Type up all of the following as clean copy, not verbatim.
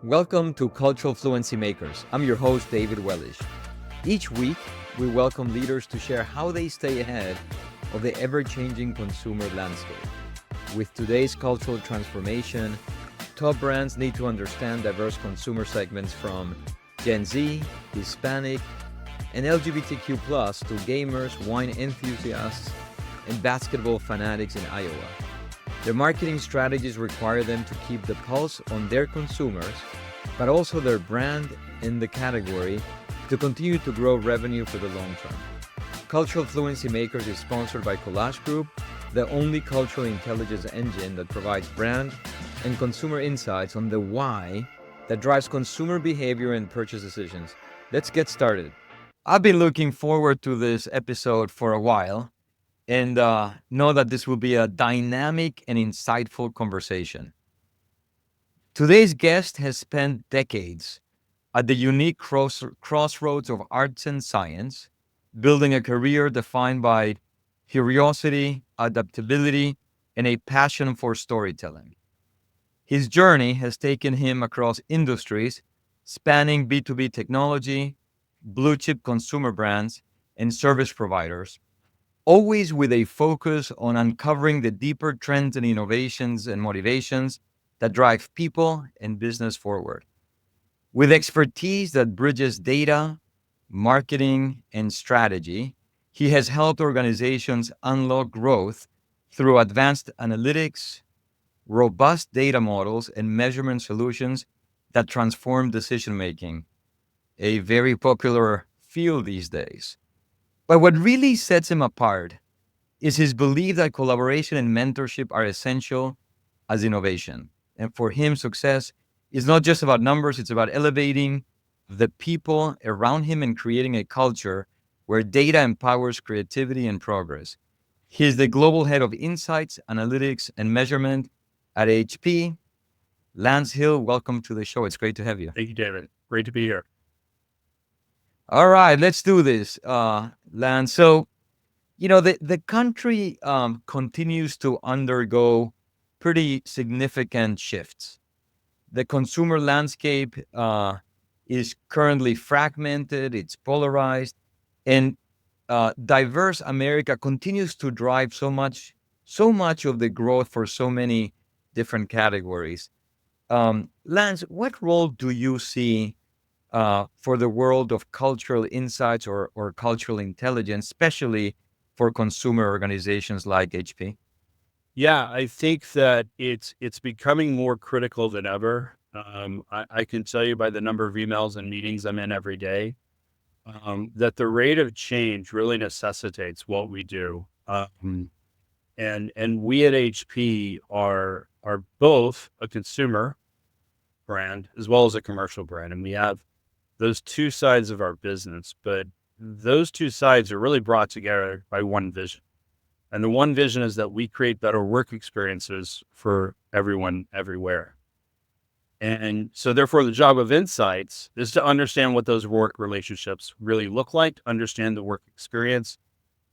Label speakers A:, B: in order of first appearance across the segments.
A: Welcome to Cultural Fluency Makers. I'm your host, David Wellish. Each week, we welcome leaders to share how they stay ahead of the ever-changing consumer landscape. With today's cultural transformation, top brands need to understand diverse consumer segments from Gen Z, Hispanic, and LGBTQ+, to gamers, wine enthusiasts, and basketball fanatics in Iowa. Their marketing strategies require them to keep the pulse on their consumers, but also their brand in the category to continue to grow revenue for the long term. Cultural Fluency Makers is sponsored by Collage Group, the only cultural intelligence engine that provides brand and consumer insights on the why that drives consumer behavior and purchase decisions. Let's get started. I've been looking forward to this episode for a while and know that this will be a dynamic and insightful conversation. Today's guest has spent decades at the unique crossroads of arts and science, building a career defined by curiosity, adaptability, and a passion for storytelling. His journey has taken him across industries spanning B2B technology, blue chip consumer brands, and service providers, always with a focus on uncovering the deeper trends and innovations and motivations that drive people and business forward. With expertise that bridges data, marketing, and strategy, he has helped organizations unlock growth through advanced analytics, robust data models, and measurement solutions that transform decision making, a very popular field these days. But what really sets him apart is his belief that collaboration and mentorship are essential as innovation. And for him, success is not just about numbers, it's about elevating the people around him and creating a culture where data empowers creativity and progress. He is the global head of insights, analytics, and measurement at HP. Lance Hill, welcome to the show. It's great to have you.
B: Thank you, David. Great to be here.
A: All right, let's do this, Lance. So, the country continues to undergo pretty significant shifts. The consumer landscape is currently fragmented, it's polarized, and diverse America continues to drive so much of the growth for so many different categories. Lance, what role do you see for the world of cultural insights or cultural intelligence, especially for consumer organizations like HP?
B: Yeah, I think that it's becoming more critical than ever. I can tell you by the number of emails and meetings I'm in every day, that the rate of change really necessitates what we do. And we at HP are both a consumer brand as well as a commercial brand, and we have those two sides of our business, but those two sides are really brought together by one vision. And the one vision is that we create better work experiences for everyone, everywhere. And so therefore the job of insights is to understand what those work relationships really look like, understand the work experience,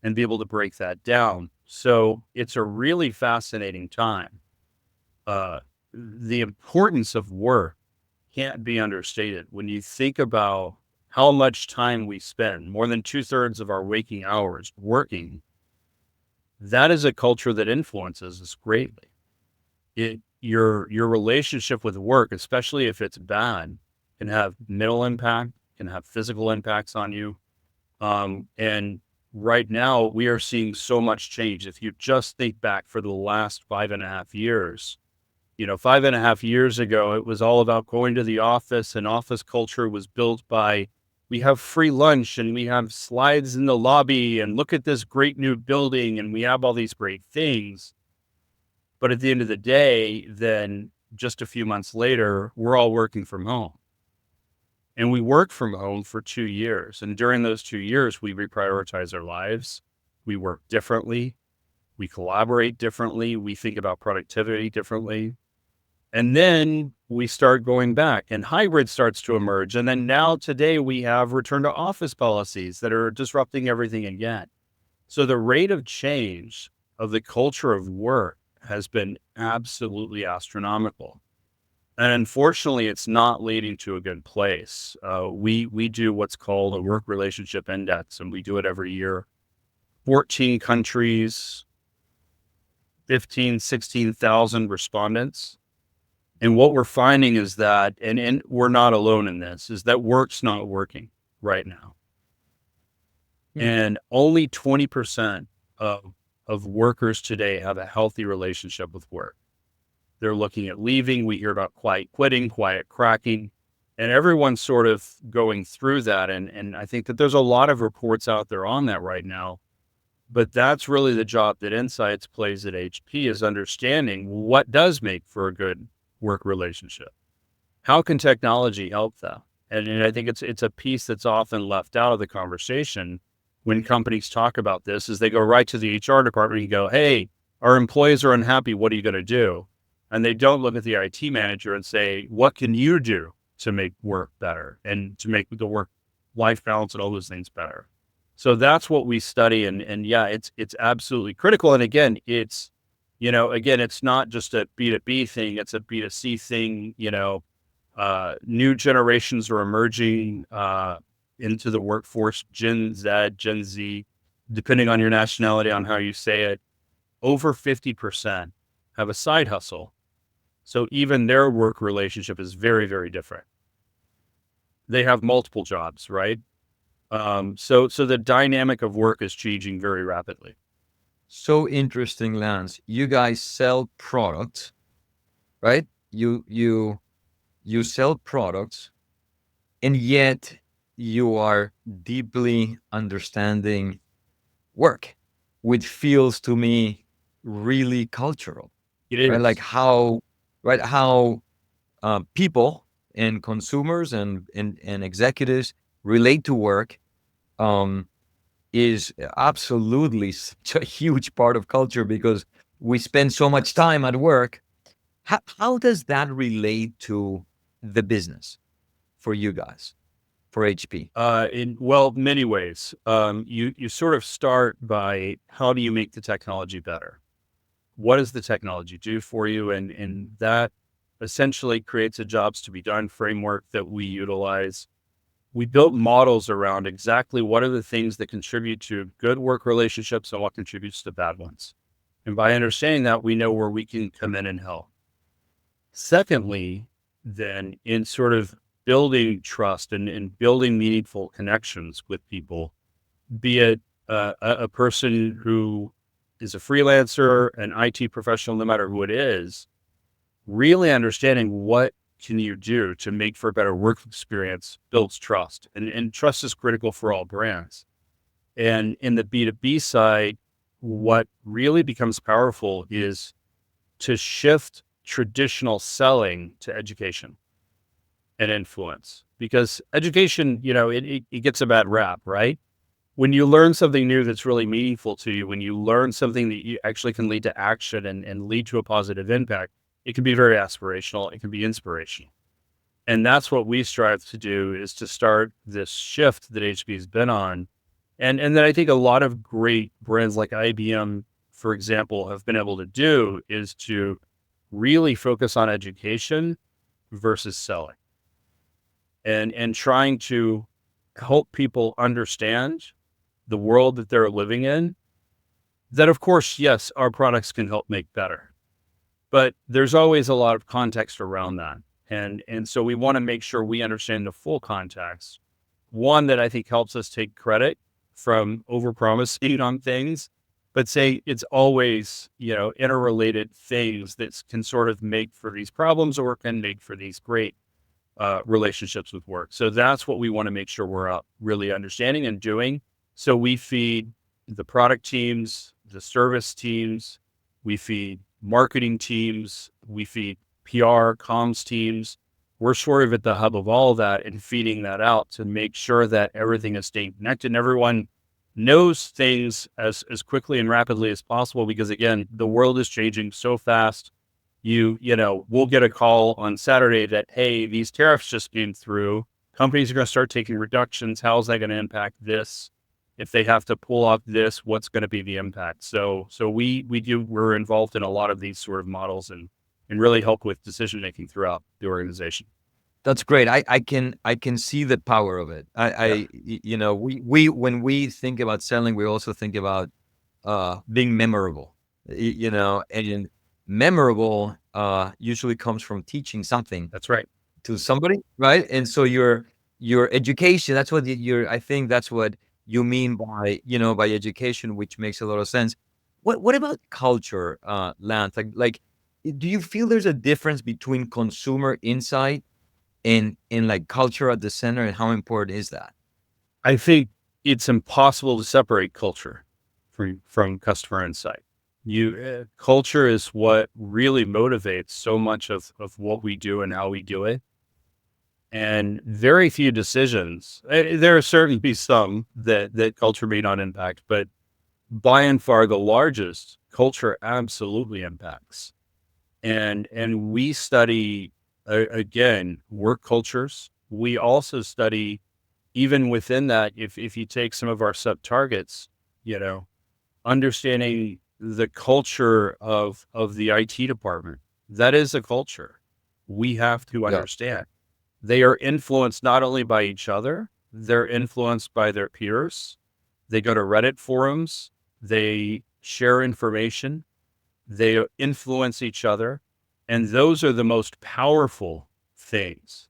B: and be able to break that down. So it's a really fascinating time. The importance of work can't be understated. When you think about how much time we spend, more than 2/3 of our waking hours working, that is a culture that influences us greatly. Your relationship with work, especially if it's bad, can have mental impact, can have physical impacts on you. And right now we are seeing so much change. If you just think back for the last 5.5 years, 5.5 years ago, it was all about going to the office, and office culture was built by, we have free lunch and we have slides in the lobby and look at this great new building and we have all these great things. But at the end of the day, then just a few months later, we're all working from home. And we worked from home for 2 years. And during those 2 years, we reprioritize our lives. We work differently. We collaborate differently. We think about productivity differently. And then we start going back and hybrid starts to emerge. And then now today we have return to office policies that are disrupting everything again. So the rate of change of the culture of work has been absolutely astronomical. And unfortunately, it's not leading to a good place. We do what's called a work relationship index, and we do it every year. 14 countries, 15, 16,000 respondents. And what we're finding is that, and we're not alone in this, is that work's not working right now.
A: Hmm.
B: And only 20% of workers today have a healthy relationship with work. They're looking at leaving. We hear about quiet quitting, quiet cracking, and everyone's sort of going through that. And I think that there's a lot of reports out there on that right now. But that's really the job that Insights plays at HP, is understanding what does make for a good work relationship. How can technology help that? And I think it's a piece that's often left out of the conversation when companies talk about this, is they go right to the HR department and go, hey, our employees are unhappy. What are you going to do? And they don't look at the IT manager and say, what can you do to make work better and to make the work-life balance and all those things better? So that's what we study. And yeah, it's absolutely critical. And again, it's not just a B2B thing, it's a B2C thing. New generations are emerging into the workforce, Gen Z, Gen Z, depending on your nationality, on how you say it. Over 50% have a side hustle. So even their work relationship is very, very different. They have multiple jobs, right? So the dynamic of work is changing very rapidly.
A: So interesting, Lance. You guys sell products, right? You sell products, and yet you are deeply understanding work, which feels to me really cultural,
B: It
A: right? Like
B: is.
A: how people and consumers and executives relate to work um, is absolutely such a huge part of culture, because we spend so much time at work. How does that relate to the business for you guys, for HP?
B: In many ways. You sort of start by, how do you make the technology better? What does the technology do for you? And that essentially creates a jobs to be done framework that we utilize. We built models around exactly what are the things that contribute to good work relationships and what contributes to bad ones. And by understanding that, we know where we can come in and help. Secondly, then, in sort of building trust and building meaningful connections with people, be it a person who is a freelancer, an IT professional, no matter who it is, really understanding what can you do to make for a better work experience builds trust. And trust is critical for all brands. And in the B2B side, what really becomes powerful is to shift traditional selling to education and influence, because education, it gets a bad rap, right? When you learn something new that's really meaningful to you, when you learn something that you actually can lead to action and lead to a positive impact, it can be very aspirational. It can be inspirational. And that's what we strive to do, is to start this shift that HP has been on. And then I think a lot of great brands like IBM, for example, have been able to do, is to really focus on education versus selling, and trying to help people understand the world that they're living in. That, of course, yes, our products can help make better, but there's always a lot of context around that. And so we want to make sure we understand the full context. One that I think helps us take credit from overpromising on things, but say it's always, interrelated things that can sort of make for these problems or can make for these great relationships with work. So that's what we want to make sure we're really understanding and doing. So we feed the product teams, the service teams, we feed marketing teams, we feed PR, comms teams. We're sort of at the hub of all of that and feeding that out to make sure that everything is staying connected and everyone knows things as quickly and rapidly as possible. Because again, the world is changing so fast. We'll get a call on Saturday that, hey, these tariffs just came through. Companies are going to start taking reductions. How is that going to impact this? If they have to pull off this, what's going to be the impact? So we're involved in a lot of these sort of models and and really help with decision making throughout the organization.
A: That's great. I can see the power of it.
B: Yeah,
A: We when we think about selling, we also think about being memorable. And memorable usually comes from teaching something
B: that's right.
A: to somebody, right? And so your education, that's what I think that's what you mean by, by education, which makes a lot of sense. What about culture, Lance? Like, do you feel there's a difference between consumer insight and like culture at the center, and how important is that?
B: I think it's impossible to separate culture from customer insight. Culture is what really motivates so much of what we do and how we do it. And very few decisions. There are certainly some that culture may not impact, but by and far the largest, culture absolutely impacts. And we study again work cultures. We also study even within that. If you take some of our sub targets, you know, understanding the culture of the IT department, that is a culture we have to
A: Yeah.
B: understand. They are influenced not only by each other, they're influenced by their peers. They go to Reddit forums, they share information, they influence each other. And those are the most powerful things.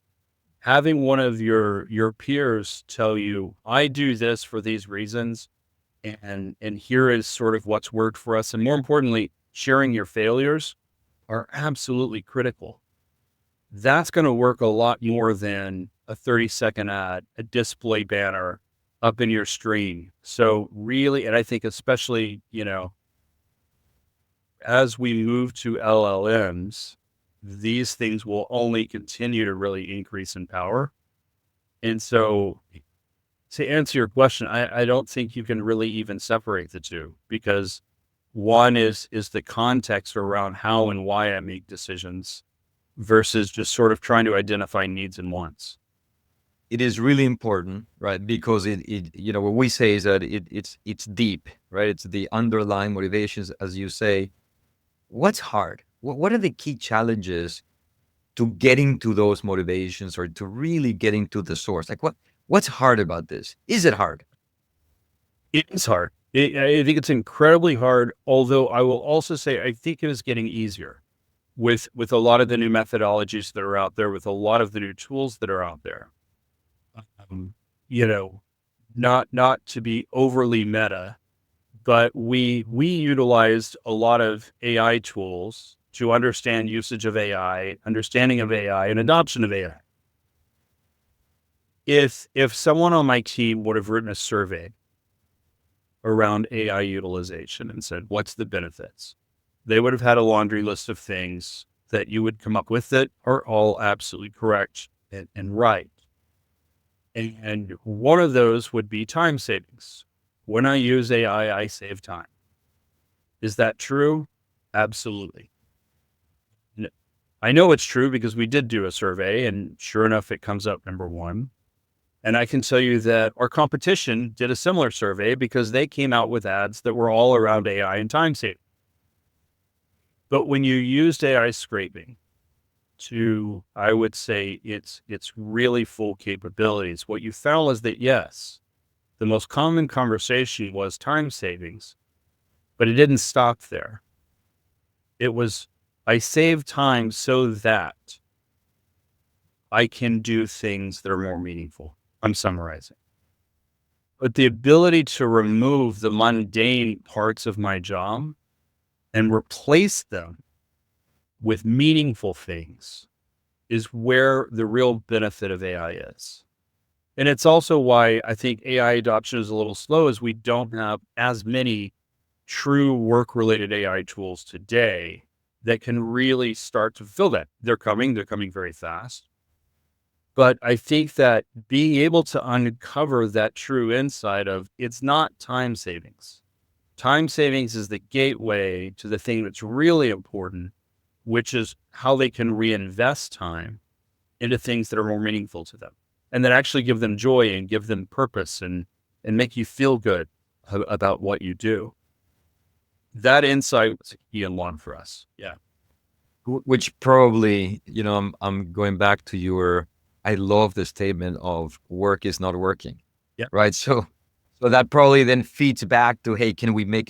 B: Having one of your peers tell you, I do this for these reasons, and here is sort of what's worked for us. And more importantly, sharing your failures are absolutely critical. That's going to work a lot more than a 30-second ad, a display banner up in your stream. So really, and I think especially, as we move to LLMs, these things will only continue to really increase in power. And so to answer your question, I don't think you can really even separate the two, because one is the context around how and why I make decisions versus just sort of trying to identify needs and wants.
A: It is really important, right? Because what we say is that it's deep, right? It's the underlying motivations, as you say. What's hard? What are the key challenges to getting to those motivations, or to really getting to the source? Like, what's hard about this? Is it hard?
B: It is hard. I think it's incredibly hard, although I will also say I think it is getting easier with a lot of the new methodologies that are out there, with a lot of the new tools that are out there. Um, you know, not to be overly meta, but we utilized a lot of AI tools to understand usage of AI, understanding of AI, and adoption of AI. If someone on my team would have written a survey around AI utilization and said, what's the benefits? They would have had a laundry list of things that you would come up with that are all absolutely correct and right. And one of those would be time savings. When I use AI, I save time. Is that true? Absolutely. I know it's true because we did do a survey, and sure enough, it comes up number one. And I can tell you that our competition did a similar survey because they came out with ads that were all around AI and time saving. But when you used AI scraping to, I would say, it's really full capabilities, what you found is that, yes, the most common conversation was time savings, but it didn't stop there. It was, I save time so that I can do things that are more meaningful. I'm summarizing. But the ability to remove the mundane parts of my job and replace them with meaningful things is where the real benefit of AI is. And it's also why I think AI adoption is a little slow, is we don't have as many true work-related AI tools today that can really start to fill that. They're coming very fast. But I think that being able to uncover that true insight of, it's not time savings. Time savings is the gateway to the thing that's really important, which is how they can reinvest time into things that are more meaningful to them, and that actually give them joy and give them purpose and make you feel good about what you do. That insight was a key and one for us. Yeah.
A: Which probably, I'm going back to your, I love the statement of work is not working,
B: Yeah.
A: right? So that probably then feeds back to, hey, can we make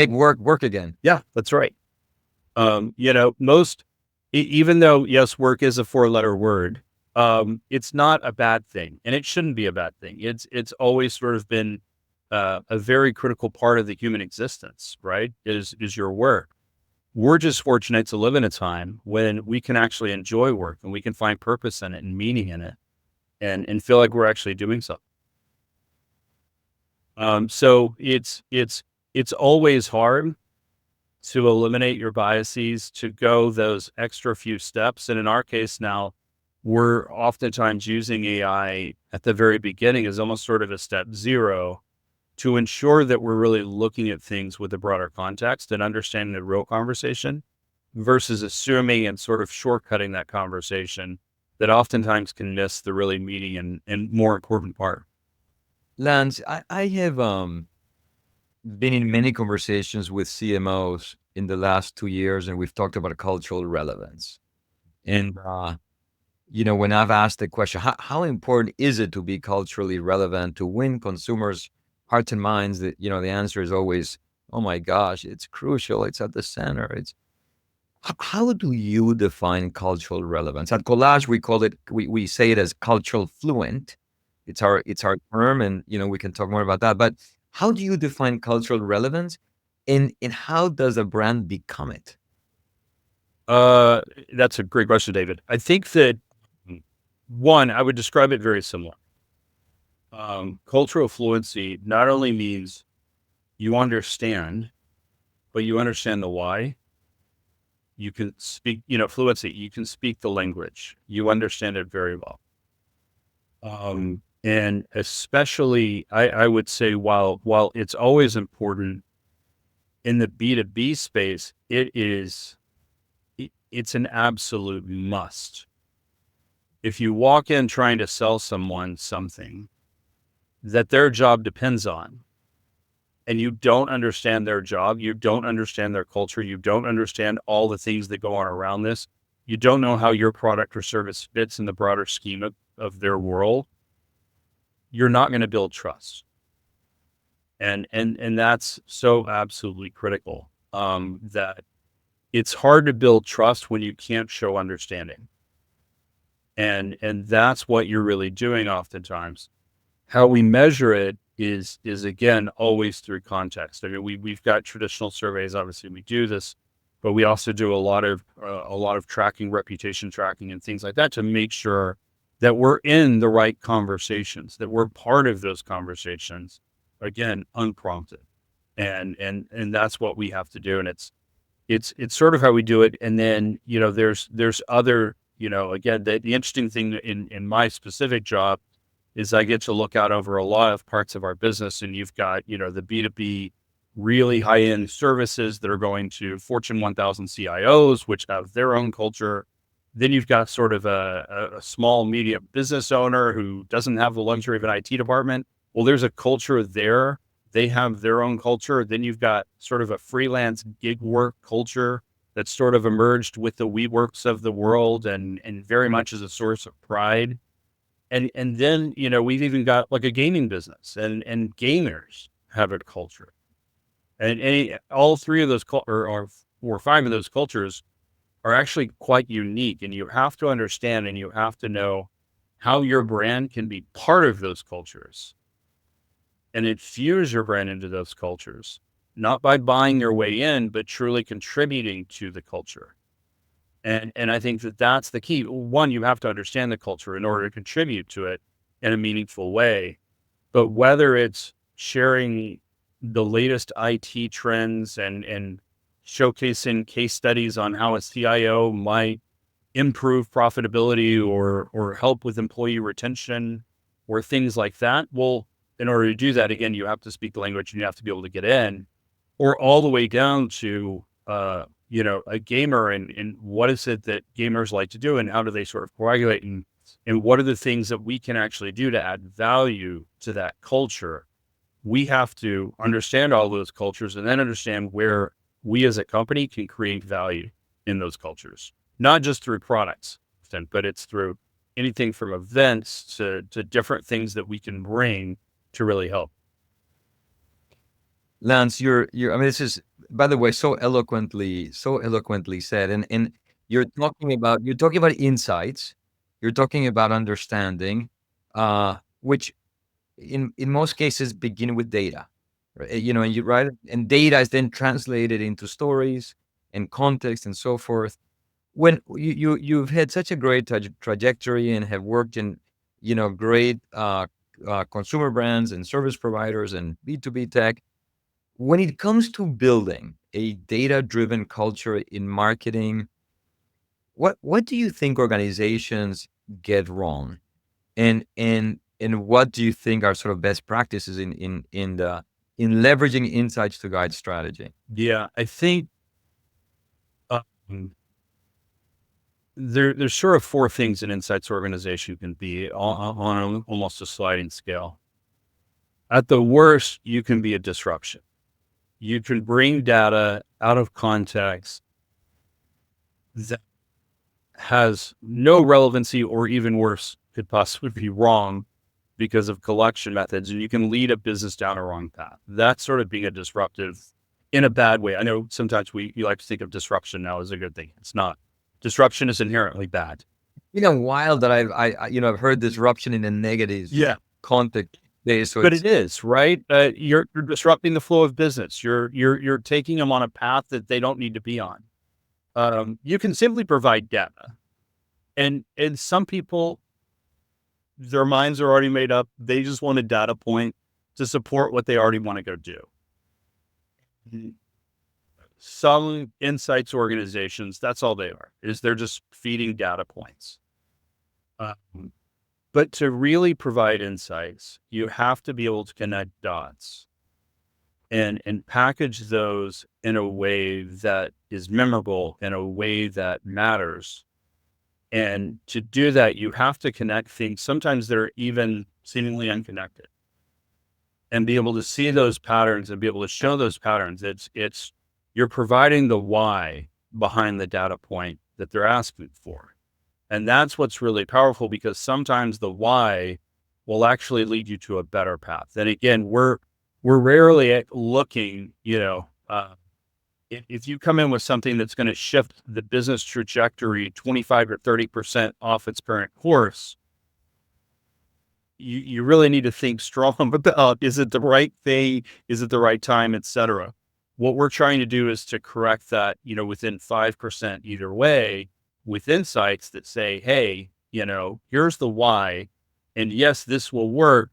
A: work again?
B: Yeah, that's right. Most, even though, yes, work is a four-letter word, it's not a bad thing, and it shouldn't be a bad thing. It's always sort of been a very critical part of the human existence, right? Is your work. We're just fortunate to live in a time when we can actually enjoy work and we can find purpose in it and meaning in it, and feel like we're actually doing something. So it's always hard to eliminate your biases, to go those extra few steps. And in our case now, we're oftentimes using AI at the very beginning as almost sort of a step zero to ensure that we're really looking at things with a broader context and understanding the real conversation versus assuming and sort of shortcutting that conversation that oftentimes can miss the really meaty and more important part.
A: Lance, I have been in many conversations with CMOs in the last 2 years, and we've talked about cultural relevance. And when I've asked the question, how important is it to be culturally relevant to win consumers' hearts and minds? That the answer is always, oh my gosh, it's crucial. It's at the center. How do you define cultural relevance? At Collage, we call it, we say it as cultural fluent. It's our term, and we can talk more about that. But how do you define cultural relevance, and how does a brand become it?
B: Uh, that's a great question, David. I think that one, I would describe it very similar. Cultural fluency not only means you understand, but you understand the why. You can speak, fluency, you can speak the language. You understand it very well. And especially, I would say while it's always important in the B2B space, it's an absolute must. If you walk in trying to sell someone something that their job depends on, and you don't understand their job, you don't understand their culture, you don't understand all the things that go on around this, you don't know how your product or service fits in the broader scheme of their world, you're not going to build trust. And that's so absolutely critical. That it's hard to build trust when you can't show understanding. And that's what you're really doing oftentimes. How we measure it is again always through context. I mean, we've got traditional surveys. Obviously, we do this, but we also do a lot of tracking, reputation tracking, and things like that to make sure that we're in the right conversations, that we're part of those conversations. Again, unprompted, and that's what we have to do. And it's sort of how we do it. And then there's other again the interesting thing in my specific job is I get to look out over a lot of parts of our business, and you've got, the B2B really high-end services that are going to Fortune 1000 CIOs, which have their own culture. Then you've got sort of a small medium business owner who doesn't have the luxury of an IT department. Well, there's a culture there. They have their own culture. Then you've got sort of a freelance gig work culture that's sort of emerged with the WeWorks of the world and very much as a source of pride. And then, we've even got like a gaming business and gamers have a culture. And all three of those, or four or five of those cultures are actually quite unique. And you have to understand and you have to know how your brand can be part of those cultures and infuse your brand into those cultures, not by buying your way in, but truly contributing to the culture. And I think that that's the key. One, you have to understand the culture in order to contribute to it in a meaningful way. But whether it's sharing the latest IT trends and showcasing case studies on how a CIO might improve profitability or help with employee retention or things like that, well, in order to do that, again, you have to speak the language and you have to be able to get in, or all the way down to a gamer and what is it that gamers like to do and how do they sort of coagulate and what are the things that we can actually do to add value to that culture. We have to understand all those cultures and then understand where we as a company can create value. in those cultures, not just through products, but it's through anything from events to different things that we can bring to really help.
A: Lance, I mean, this is, by the way, so eloquently said. And you're talking about insights, you're talking about understanding, which in most cases begin with data, right? And you write, and data is then translated into stories and context and so forth. When you've had such a great trajectory and have worked in, great consumer brands and service providers and B2B tech, when it comes to building a data-driven culture in marketing, what do you think organizations get wrong? And what do you think are sort of best practices in leveraging insights to guide strategy?
B: Yeah, I think there's sort of four things an insights organization can be on almost a sliding scale. At the worst, you can be a disruption. You can bring data out of context that has no relevancy, or even worse, could possibly be wrong because of collection methods, and you can lead a business down a wrong path. That's sort of being a disruptive in a bad way. I know sometimes you like to think of disruption now as a good thing. It's not. Disruption is inherently bad.
A: Wild that I've heard disruption in a negative context.
B: But it is, right? You're disrupting the flow of business. You're taking them on a path that they don't need to be on. You can simply provide data, and some people, their minds are already made up. They just want a data point to support what they already want to go do. Some insights organizations, that's all they are, is they're just feeding data points. But to really provide insights, you have to be able to connect dots and package those in a way that is memorable, in a way that matters. And to do that, you have to connect things. Sometimes they're even seemingly unconnected, and be able to see those patterns and be able to show those patterns. You're providing the why behind the data point that they're asking for. And that's what's really powerful, because sometimes the why will actually lead you to a better path. And again, we're rarely looking, if you come in with something that's going to shift the business trajectory 25 or 30% off its current course, you really need to think strong about, is it the right thing? Is it the right time, et cetera? What we're trying to do is to correct that, within 5% either way, with insights that say, hey, here's the why. And yes, this will work,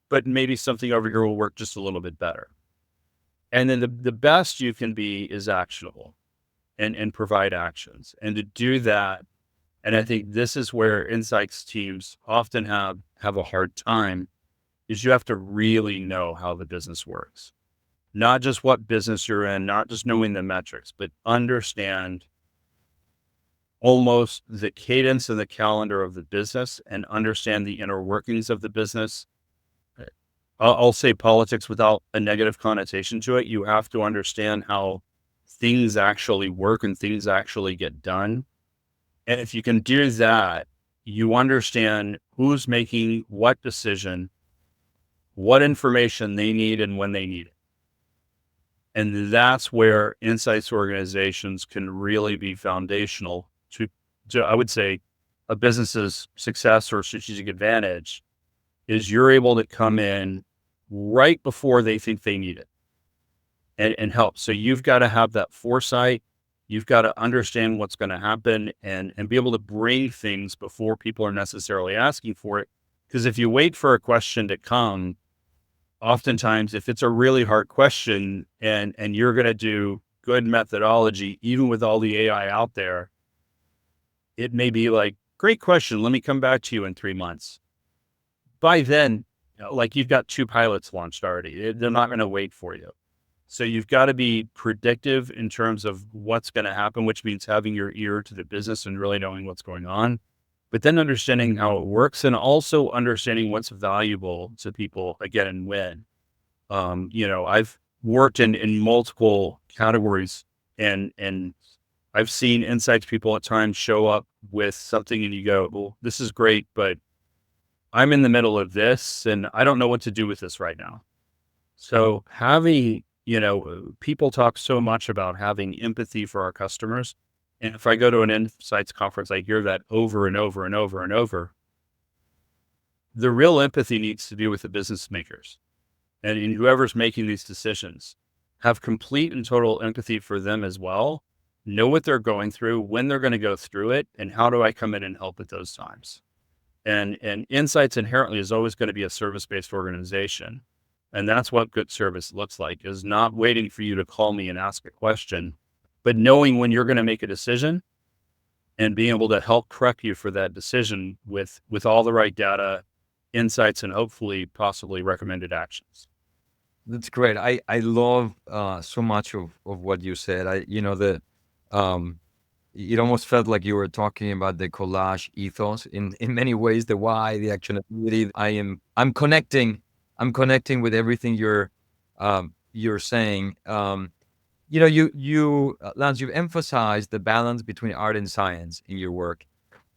B: but maybe something over here will work just a little bit better. And then the best you can be is actionable and provide actions. And to do that, and I think this is where insights teams often have a hard time, is you have to really know how the business works. Not just what business you're in, not just knowing the metrics, but understand almost the cadence and the calendar of the business, and understand the inner workings of the business. I'll say politics without a negative connotation to it. You have to understand how things actually work and things actually get done. And if you can do that, you understand who's making what decision, what information they need, and when they need it. And that's where insights organizations can really be foundational to, I would say, a business's success or strategic advantage, is you're able to come in right before they think they need it and help. So you've got to have that foresight. You've got to understand what's going to happen and be able to bring things before people are necessarily asking for it. Because if you wait for a question to come, oftentimes, if it's a really hard question and you're going to do good methodology, even with all the AI out there, it may be like, great question, let me come back to you in 3 months. By then, you've got 2 pilots launched already. They're not going to wait for you. So you've got to be predictive in terms of what's going to happen, which means having your ear to the business and really knowing what's going on, but then understanding how it works, and also understanding what's valuable to people, again, and when. I've worked in multiple categories, and I've seen insights people at times show up with something and you go, well, this is great, but I'm in the middle of this and I don't know what to do with this right now. So having, people talk so much about having empathy for our customers. And if I go to an insights conference, I hear that over and over and over and over. The real empathy needs to be with the business makers and in whoever's making these decisions. Have complete and total empathy for them as well. Know what they're going through, when they're going to go through it, and how do I come in and help at those times. And Insights inherently is always going to be a service-based organization. And that's what good service looks like, is not waiting for you to call me and ask a question, but knowing when you're going to make a decision and being able to help correct you for that decision with all the right data, insights, and hopefully possibly recommended actions.
A: That's great. I love so much of what you said. It almost felt like you were talking about the collage ethos in many ways, the why, the actionability. I'm connecting with everything you're saying. Lance, you've emphasized the balance between art and science in your work.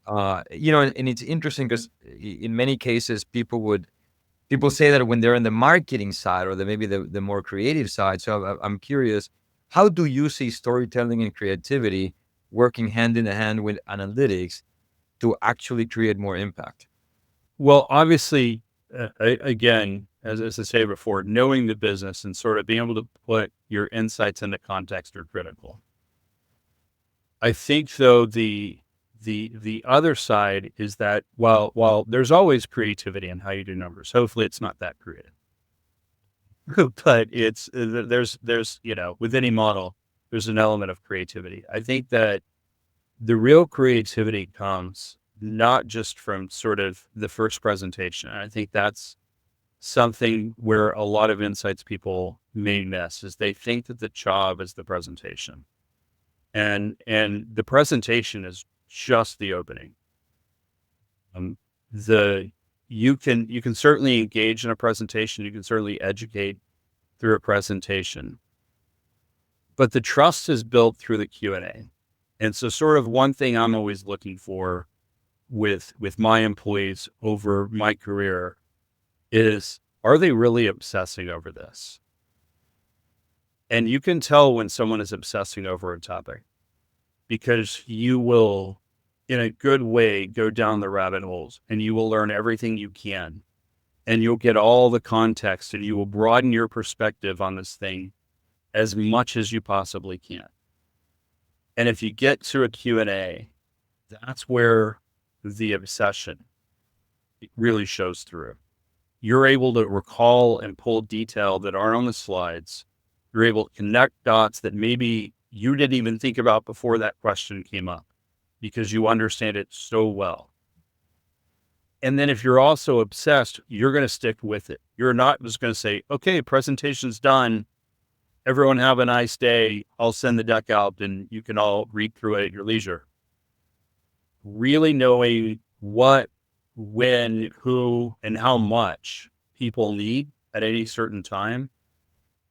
A: And it's interesting because in many cases people say that when they're in the marketing side or maybe the more creative side. So I'm curious, how do you see storytelling and creativity working hand in hand with analytics to actually create more impact?
B: Well, obviously, again, as I say before, knowing the business and sort of being able to put your insights into context are critical. I think, though, the other side is that while there's always creativity in how you do numbers, hopefully it's not that creative, but it's there's with any model, there's an element of creativity. I think that the real creativity comes not just from sort of the first presentation. I think that's something where a lot of insights people may miss, is they think that the job is the presentation. And the presentation is just the opening. You can certainly engage in a presentation. You can certainly educate through a presentation, but the trust is built through the Q&A. And so sort of one thing I'm always looking for with my employees over my career is, are they really obsessing over this? And you can tell when someone is obsessing over a topic, because you will, in a good way, go down the rabbit holes and you will learn everything you can and you'll get all the context and you will broaden your perspective on this thing as much as you possibly can. And if you get to a Q&A, that's where the obsession really shows through. You're able to recall and pull detail that aren't on the slides. You're able to connect dots that maybe you didn't even think about before that question came up, because you understand it so well. And then if you're also obsessed, you're going to stick with it. You're not just going to say, okay, presentation's done. Everyone have a nice day. I'll send the deck out and you can all read through it at your leisure. Really knowing what, when, who, and how much people need at any certain time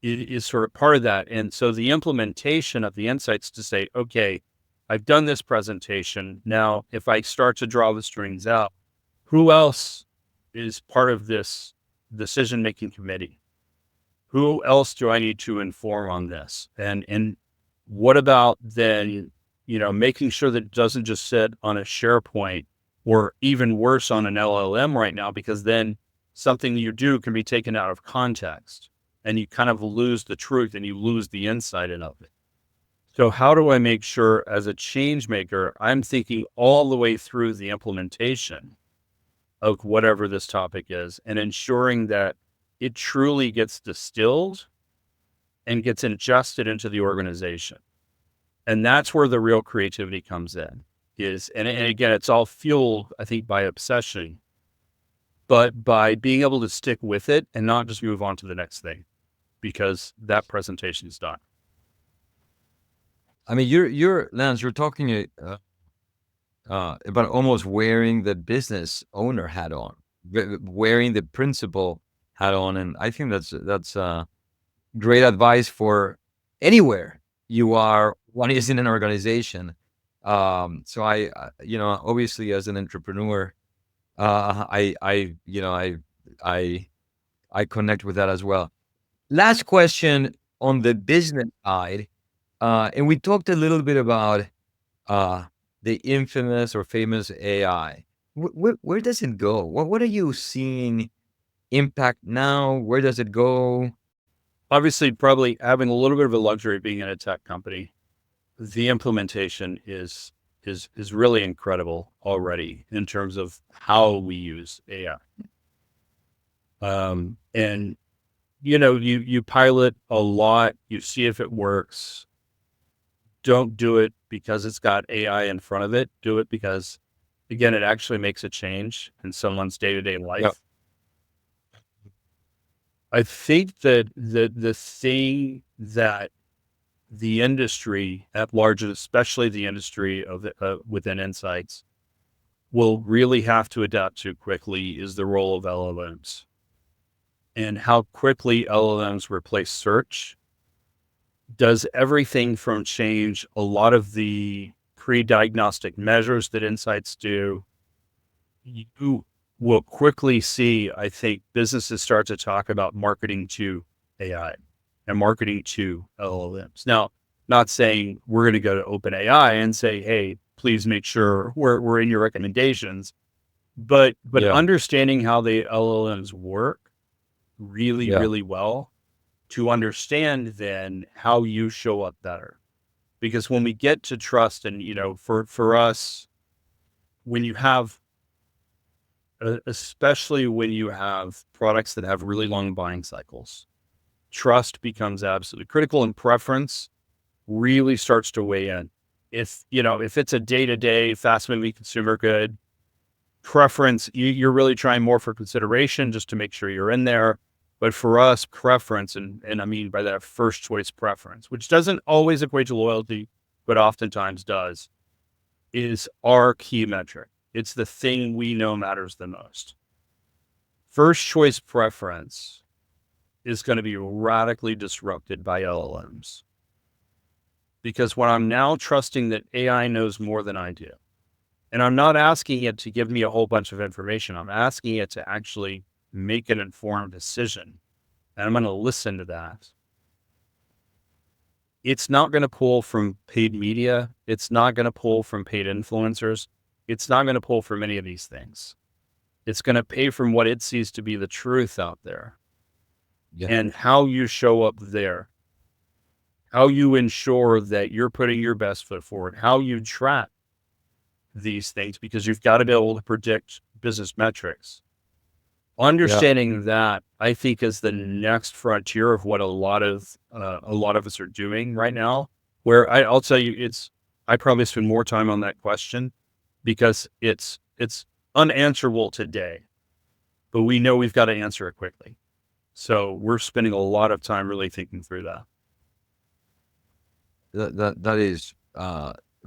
B: is sort of part of that. And so the implementation of the insights to say, okay, I've done this presentation. Now, if I start to draw the strings out, who else is part of this decision-making committee? Who else do I need to inform on this? And what about then, making sure that it doesn't just sit on a SharePoint, or even worse, on an LLM right now, because then something you do can be taken out of context and you kind of lose the truth and you lose the insight of it. So how do I make sure, as a change maker, I'm thinking all the way through the implementation of whatever this topic is and ensuring that it truly gets distilled and gets ingested into the organization? And that's where the real creativity comes in. And again, it's all fueled, I think, by obsession, but by being able to stick with it and not just move on to the next thing because that presentation is done.
A: I mean, Lance, you're talking about almost wearing the business owner hat on, wearing the principal hat on, and I think that's great advice for anywhere you are one is in an organization. So obviously as an entrepreneur, I I connect with that as well. Last question on the business side, and we talked a little bit about uh, the infamous or famous AI. Where does it go? What are you seeing impact now? Where does it go?
B: Obviously, probably having a little bit of a luxury being in a tech company, the implementation is really incredible already in terms of how we use AI. And you pilot a lot, you see if it works. Don't do it because it's got AI in front of it. Do it because, again, it actually makes a change in someone's day-to-day
A: Yeah.
B: life. I think that the thing that the industry at large, and especially the industry of within insights, will really have to adapt to quickly is the role of LLMs and how quickly LLMs replace search. Does everything from change a lot of the pre-diagnostic measures that insights do. You will quickly see, I think, businesses start to talk about marketing to AI and marketing to LLMs. Now, not saying we're going to go to OpenAI and say, hey, please make sure we're in your recommendations, but
A: Yeah.
B: understanding how the LLMs work really,
A: Yeah.
B: really well to understand then how you show up better. Because when we get to trust and, for us, when you have, especially when you have products that have really long buying cycles, trust becomes absolutely critical and preference really starts to weigh in. If it's a day-to-day fast moving consumer good, preference, you're really trying more for consideration just to make sure you're in there. But for us, preference, and I mean by that first choice preference, which doesn't always equate to loyalty, but oftentimes does, is our key metric. It's the thing we know matters the most. First choice preference is going to be radically disrupted by LLMs. Because when I'm now trusting that AI knows more than I do, and I'm not asking it to give me a whole bunch of information, I'm asking it to actually make an informed decision. And I'm going to listen to that. It's not going to pull from paid media. It's not going to pull from paid influencers. It's not going to pull from any of these things. It's going to pay from what it sees to be the truth out there.
A: Yeah.
B: And how you show up there, how you ensure that you're putting your best foot forward, how you track these things, because you've got to be able to predict business metrics. Understanding that, I think, is the next frontier of what a lot of us are doing right now. Where I'll tell you, I probably spend more time on that question because it's unanswerable today, but we know we've got to answer it quickly. So we're spending a lot of time really thinking through that.
A: That is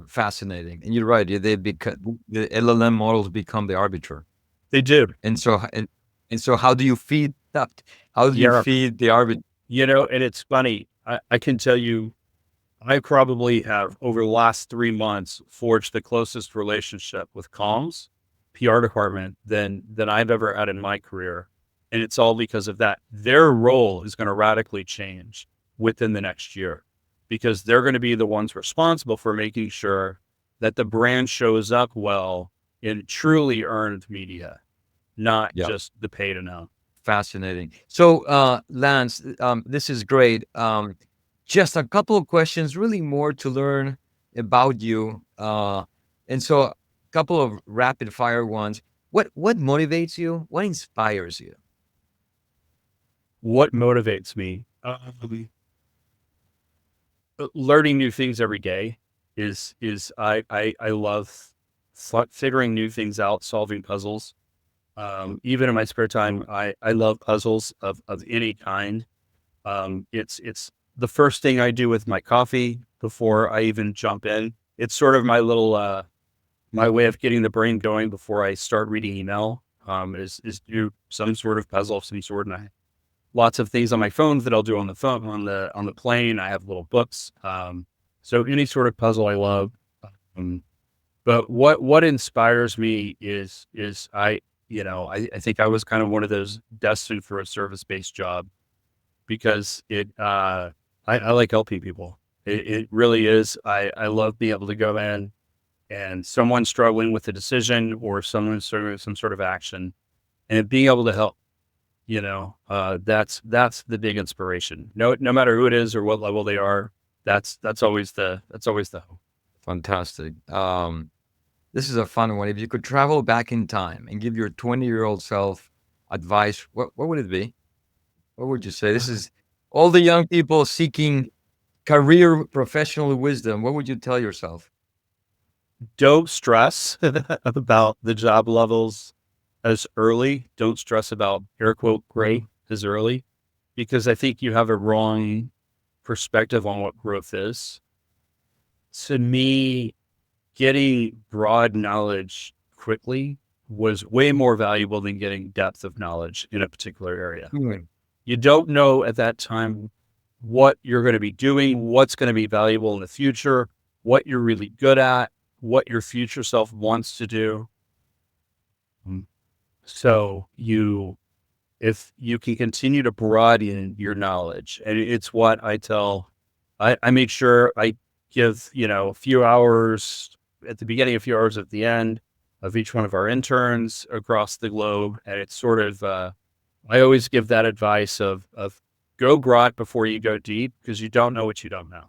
A: fascinating, and you're right. The LLM models become the arbiter,
B: They do.
A: and so how do you feed that? How do you
B: Yeah.
A: feed the arbiter?
B: And it's funny. I can tell you, I probably have over the last 3 months forged the closest relationship with comms PR department than I've ever had in my career. And it's all because of that. Their role is going to radically change within the next year because they're going to be the ones responsible for making sure that the brand shows up well in truly earned media, not
A: Yeah.
B: just the paid amount.
A: Fascinating. So, Lance, this is great. Just a couple of questions, really more to learn about you. And so, a couple of rapid fire ones. What motivates you? What inspires you?
B: What motivates me? Learning new things every day is I love figuring new things out, solving puzzles. Even in my spare time, I love puzzles of any kind. It's the first thing I do with my coffee before I even jump in. It's sort of my little my way of getting the brain going before I start reading email. Is do some sort of puzzle of some sort, and I lots of things on my phone that I'll do on the phone on the plane. I have little books. So any sort of puzzle I love. Um, but what inspires me is I think I was kind of one of those destined for a service-based job because I like helping people. It really is. I love being able to go in and someone struggling with a decision or someone struggling with some sort of action and being able to help. That's the big inspiration. No matter who it is or what level they are, that's always the hope.
A: Fantastic. This is a fun one. If you could travel back in time and give your 20-year-old self advice, what would it be? What would you say? This is all the young people seeking career professional wisdom. What would you tell yourself?
B: Don't stress about the job levels as early. Don't stress about air quote great as early, because I think you have a wrong perspective on what growth is. To me, getting broad knowledge quickly was way more valuable than getting depth of knowledge in a particular area. You don't know at that time what you're going to be doing, what's going to be valuable in the future, what you're really good at, what your future self wants to do. So if you can continue to broaden your knowledge, and it's what I tell, I make sure I give, a few hours at the beginning, a few hours at the end of each one of our interns across the globe. And it's sort of, I always give that advice of go broad before you go deep, because you don't know what you don't know.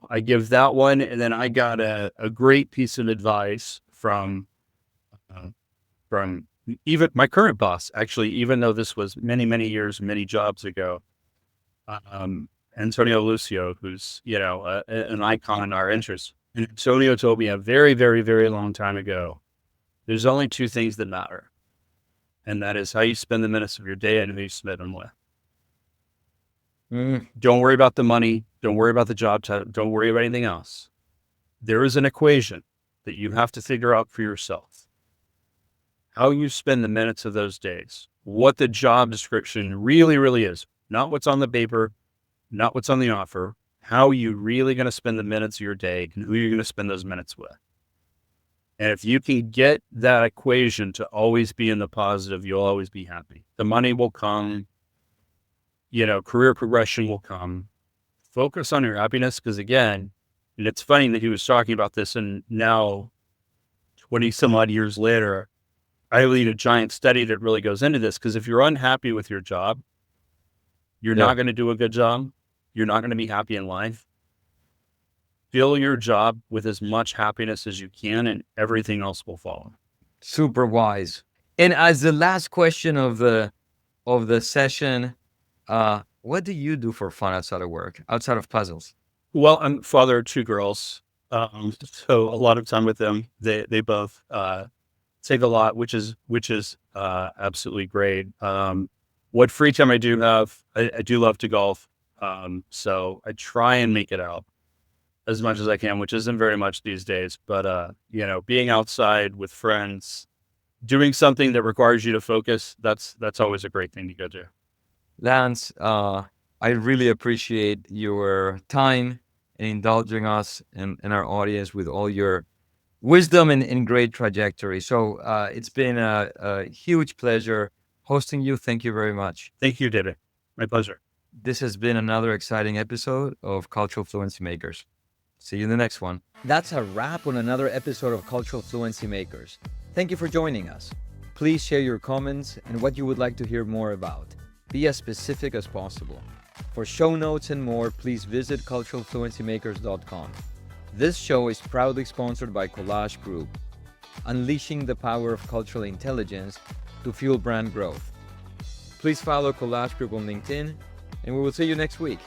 B: I give that one. And then I got a great piece of advice from even my current boss, actually, even though this was many, many years, many jobs ago, Antonio Lucio, who's, an icon in our interests. And Antonio told me a very, very, very long time ago, there's only two things that matter. And that is how you spend the minutes of your day and who you spend them with. Don't worry about the money. Don't worry about the job title. Don't worry about anything else. There is an equation that you have to figure out for yourself. How you spend the minutes of those days, what the job description really, really is, not what's on the paper, not what's on the offer, how you really going to spend the minutes of your day and who you're going to spend those minutes with. And if you can get that equation to always be in the positive, you'll always be happy. The money will come, career progression will come. Focus on your happiness, because again, and it's funny that he was talking about this, and now 20 some odd years later, I lead a giant study that really goes into this, because if you're unhappy with your job, you're not going to do a good job. You're not going to be happy in life. Fill your job with as much happiness as you can, and everything else will follow.
A: Super wise. And as the last question of the session, what do you do for fun outside of work, outside of puzzles?
B: Well, I'm father of two girls, so a lot of time with them. They both take a lot, which is absolutely great. What free time I do have, I do love to golf. So I try and make it out as much as I can, which isn't very much these days, but, being outside with friends, doing something that requires you to focus, that's always a great thing to go do.
A: Lance, I really appreciate your time and indulging us and our audience with all your wisdom and great trajectory. So it's been a huge pleasure hosting you. Thank you very much.
B: Thank you, David. My pleasure.
A: This has been another exciting episode of Cultural Fluency Makers. See you in the next one. That's a wrap on another episode of Cultural Fluency Makers. Thank you for joining us. Please share your comments and what you would like to hear more about. Be as specific as possible. For show notes and more, please visit culturalfluencymakers.com. This show is proudly sponsored by Collage Group, unleashing the power of cultural intelligence to fuel brand growth. Please follow Collage Group on LinkedIn, and we will see you next week.